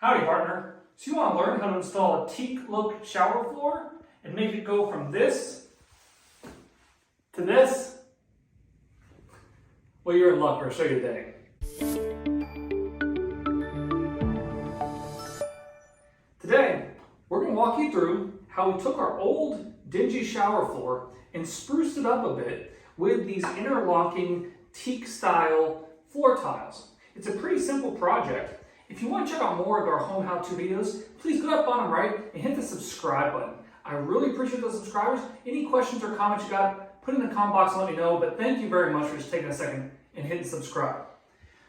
Howdy, partner. So you want to learn how to install a teak look shower floor and make it go from this to this? Well, you're in luck. I'll show you today. Today, we're going to walk you through how we took our old dingy shower floor and spruced it up a bit with these interlocking teak style floor tiles. It's a pretty simple project. If you want to check out more of our home how-to videos, please go up bottom right and hit the subscribe button. I really appreciate those subscribers. Any questions or comments you got, put it in the comment box and let me know, but thank you very much for just taking a second and hitting subscribe.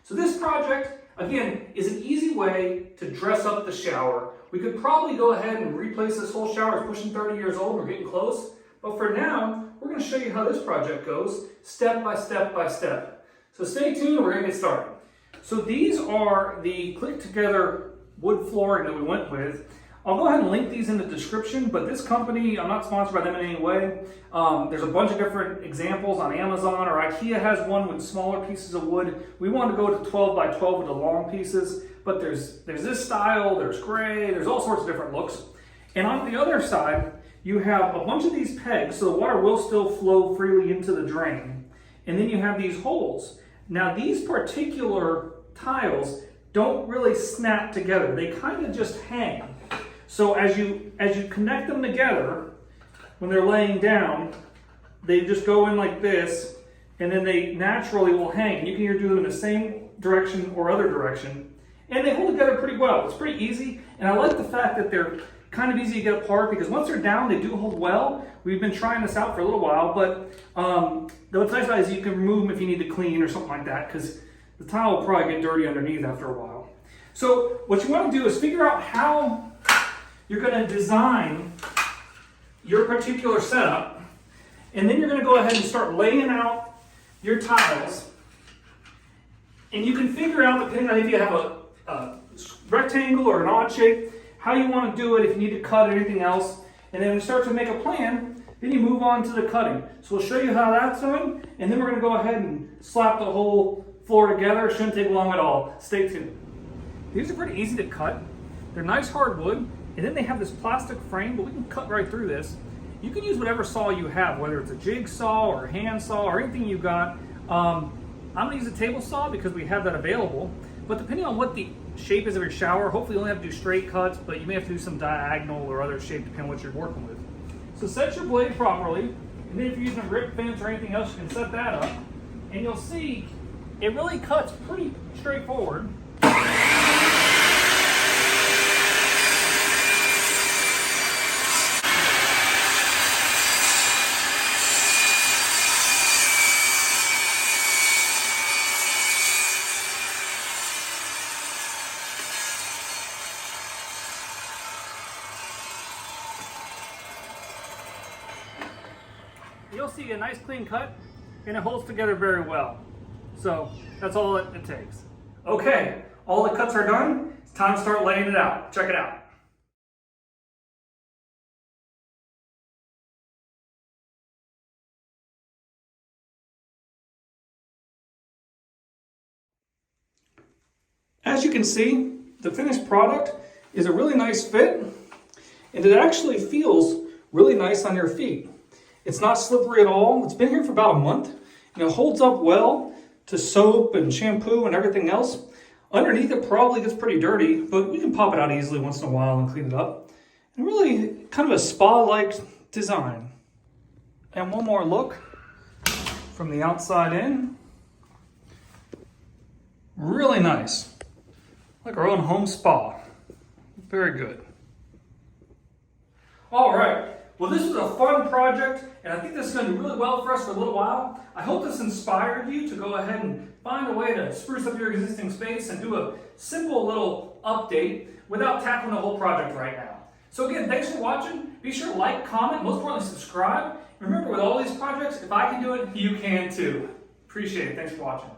So this project, again, is an easy way to dress up the shower. We could probably go ahead and replace this whole shower. It's pushing 30 years old, we're getting close. But for now, we're going to show you how this project goes, step by step by step. So stay tuned, we're going to get started. So these are the click-together wood flooring that we went with. I'll go ahead and link these in the description, but this company, I'm not sponsored by them in any way. There's a bunch of different examples on Amazon, or IKEA has one with smaller pieces of wood. We wanted to go to 12 by 12 with the long pieces, but there's this style, there's gray, there's all sorts of different looks. And on the other side, you have a bunch of these pegs, so the water will still flow freely into the drain. And then you have these holes. Now these particular tiles don't really snap together. They kind of just hang. So as you connect them together, when they're laying down, they just go in like this, and then they naturally will hang. And you can either do them in the same direction or other direction. And they hold together pretty well. It's pretty easy. And I like the fact that they're kind of easy to get apart because once they're down, they do hold well. We've been trying this out for a little while, but what's nice about it is you can remove them if you need to clean or something like that, because the tile will probably get dirty underneath after a while. So what you want to do is figure out how you're going to design your particular setup, and then you're going to go ahead and start laying out your tiles. And you can figure out, depending on if you have a rectangle or an odd shape, how you want to do it, if you need to cut anything else. And then when you start to make a plan, then you move on to the cutting. So we'll show you how that's done, and then we're going to go ahead and slap the whole floor together. It shouldn't take long at all. Stay tuned. These are pretty easy to cut. They're nice hard wood, and then they have this plastic frame, but we can cut right through this. You can use whatever saw you have, whether it's a jigsaw or a hand saw or anything you got. I'm going to use a table saw because we have that available. But depending on what the shape is of your shower, hopefully you only have to do straight cuts, but you may have to do some diagonal or other shape depending on what you're working with. So set your blade properly, and then if you're using a rip fence or anything else, you can set that up. And you'll see it really cuts pretty straightforward. You'll see a nice clean cut, and it holds together very well. So that's all it takes. Okay, all the cuts are done. It's time to start laying it out. Check it out. As you can see, the finished product is a really nice fit, and it actually feels really nice on your feet. It's not slippery at all. It's been here for about a month, and it holds up well to soap and shampoo and everything else. Underneath it probably gets pretty dirty, but we can pop it out easily once in a while and clean it up. And really kind of a spa-like design. And one more look from the outside in. Really nice. Like our own home spa. Very good. All right. Well, this was a fun project, and I think this is going to do really well for us for a little while. I hope this inspired you to go ahead and find a way to spruce up your existing space and do a simple little update without tackling the whole project right now. So again, thanks for watching. Be sure to like, comment, most importantly subscribe. Remember, with all these projects, if I can do it, you can too. Appreciate it. Thanks for watching.